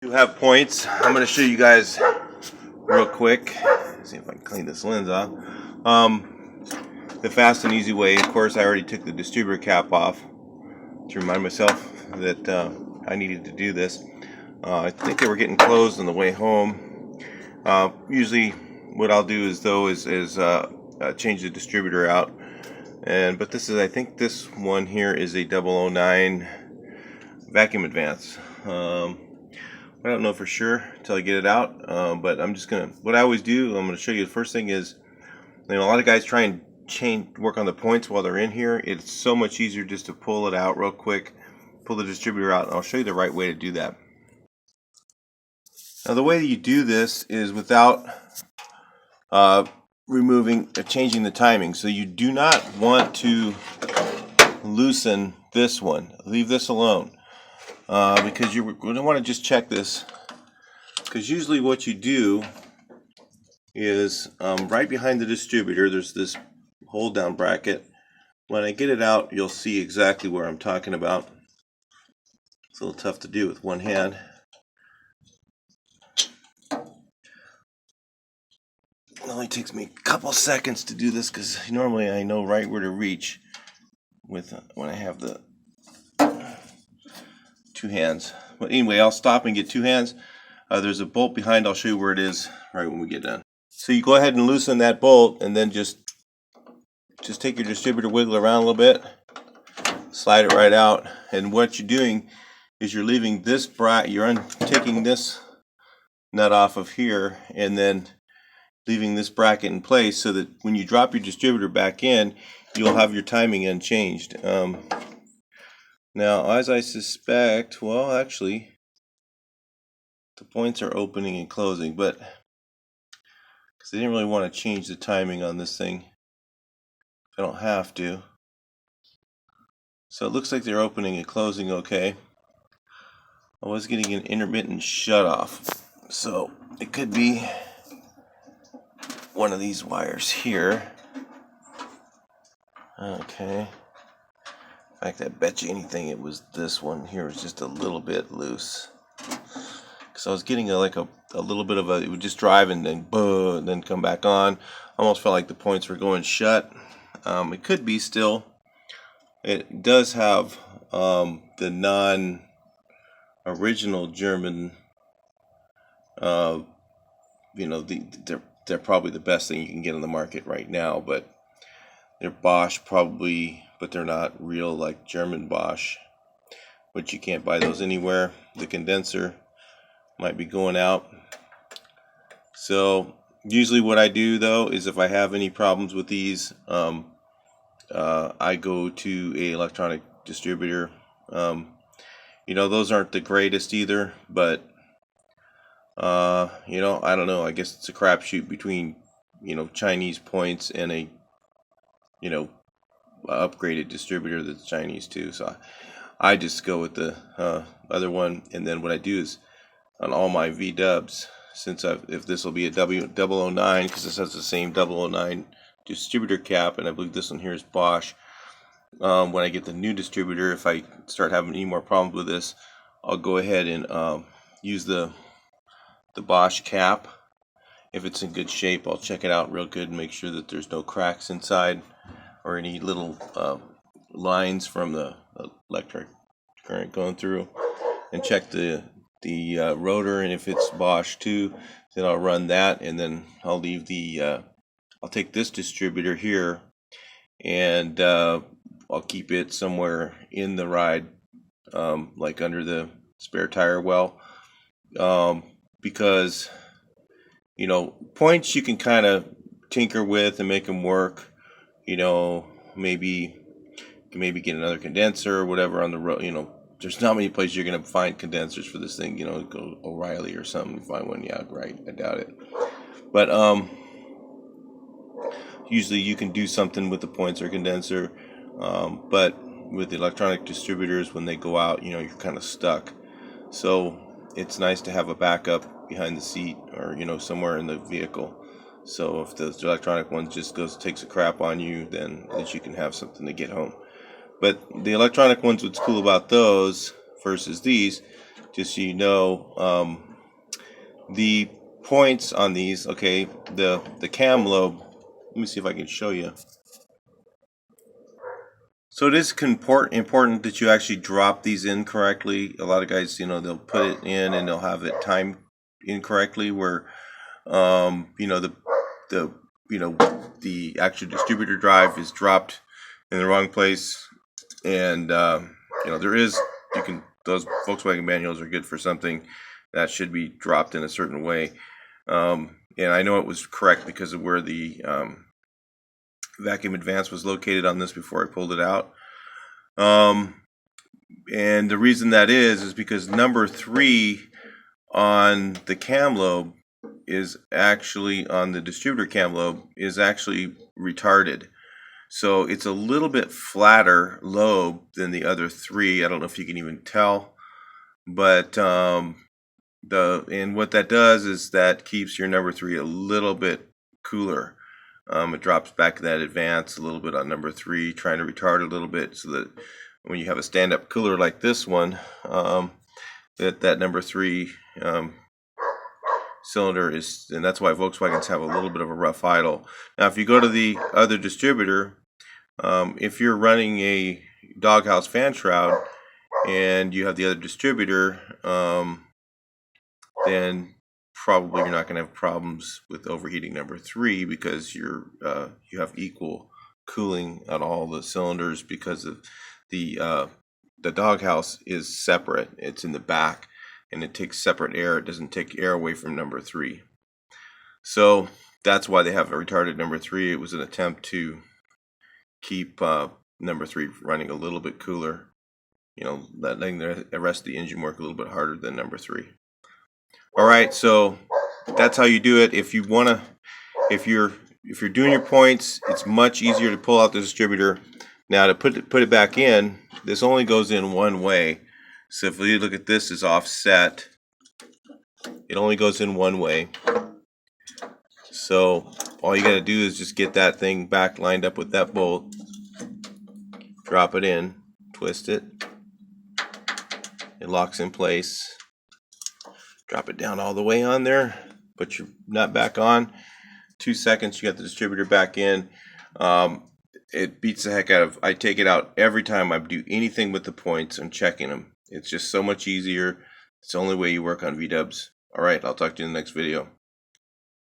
You have points. I'm going to show you guys real quick. See if I can clean this lens off. The fast and easy way. Of course, I already took the distributor cap off to remind myself that I needed to do this. I think they were getting closed on the way home. Usually, what I'll do is change the distributor out. But this is, I think this one here is a 009 vacuum advance. I don't know for sure until I get it out, but I'm just gonna, what I always do, I'm gonna show you. The first thing is, a lot of guys try and work on the points while they're in here. It's so much easier just to pull it out real quick, pull the distributor out, and I'll show you the right way to do that. Now the way that you do this is without changing the timing. So you do not want to loosen this one. Leave this alone. Because you're going to want to just check this, because usually what you do is right behind the distributor there's this hold down bracket. When I get it out, you'll see exactly where I'm talking about. It's a little tough to do with one hand. It only takes me a couple seconds to do this, because normally I know right where to reach with when I have the two hands. But anyway, I'll stop and get two hands. There's a bolt behind. I'll show you where it is right when we get done. So you go ahead and loosen that bolt, and then just take your distributor, wiggle around a little bit, slide it right out. And what you're doing is you're leaving this you're taking this nut off of here, and then leaving this bracket in place so that when you drop your distributor back in, you'll have your timing unchanged. Now, as I suspect, well, actually, the points are opening and closing, but because I didn't really want to change the timing on this thing, I don't have to. So it looks like they're opening and closing okay. I was getting an intermittent shut off, so it could be one of these wires here. Okay. In fact, I bet you anything it was this one here was just a little bit loose. Because I was getting a little bit of it would just drive and then boom, and then come back on. Almost felt like the points were going shut. It could be still. It does have the non-original German, they're probably the best thing you can get on the market right now, but they're Bosch probably, but they're not real like German Bosch, but you can't buy those anywhere. The condenser might be going out. So usually what I do though is if I have any problems with these, I go to a electronic distributor. Those aren't the greatest either, but I don't know. I guess it's a crapshoot between Chinese points and a upgraded distributor that's Chinese too. So I just go with the other one, and then what I do is on all my V-dubs, if this will be a 009, because this has the same 009 distributor cap, and I believe this one here is Bosch. When I get the new distributor, if I start having any more problems with this, I'll go ahead and use the Bosch cap. If it's in good shape, I'll check it out real good and make sure that there's no cracks inside or any little lines from the electric current going through, and check the rotor, and if it's Bosch too, then I'll run that, and then I'll leave I'll take this distributor here, and I'll keep it somewhere in the ride, like under the spare tire well, because points you can kind of tinker with and make them work. Maybe get another condenser or whatever on the road. There's not many places you're going to find condensers for this thing. Go O'Reilly or something, find one. Yeah, right. I doubt it. But usually you can do something with the points or condenser. But with the electronic distributors, when they go out, you're kind of stuck. So it's nice to have a backup behind the seat or somewhere in the vehicle. So if the electronic one just takes a crap on you, then at least you can have something to get home. But the electronic ones, what's cool about those versus these, just so you know, the points on these, okay, the cam lobe, let me see if I can show you. So it is important that you actually drop these in correctly. A lot of guys, they'll put it in and they'll have it timed incorrectly, where the the actual distributor drive is dropped in the wrong place, and those Volkswagen manuals are good for something that should be dropped in a certain way, and I know it was correct because of where the vacuum advance was located on this before I pulled it out. And the reason that is because number 3 on the cam lobe is actually, on the distributor cam lobe, is actually retarded. So it's a little bit flatter lobe than the other 3. I don't know if you can even tell, but and what that does is that keeps your number 3 a little bit cooler. It drops back that advance a little bit on number 3, trying to retard a little bit, so that when you have a stand-up cooler like this one, that number 3 cylinder is, and that's why Volkswagens have a little bit of a rough idle. Now, if you go to the other distributor, if you're running a doghouse fan shroud and you have the other distributor, then probably you're not going to have problems with overheating number 3, because you have equal cooling on all the cylinders, because of the doghouse is separate. It's in the back, and it takes separate air. It doesn't take air away from number 3. So that's why they have a retarded number 3. It was an attempt to keep number 3 running a little bit cooler, letting the rest of the engine work a little bit harder than number 3. All right, so that's how you do it. If you want to, if you're doing your points, it's much easier to pull out the distributor. Now, to put it back in, this only goes in one way. So if you look at this is offset, it only goes in one way. So all you got to do is just get that thing back lined up with that bolt, drop it in, twist it, it locks in place. Drop it down all the way on there, put your nut back on. 2 seconds, you got the distributor back in. It beats the heck out of, I take it out every time I do anything with the points. I'm checking them. It's just so much easier. It's the only way you work on V-dubs. All right, I'll talk to you in the next video.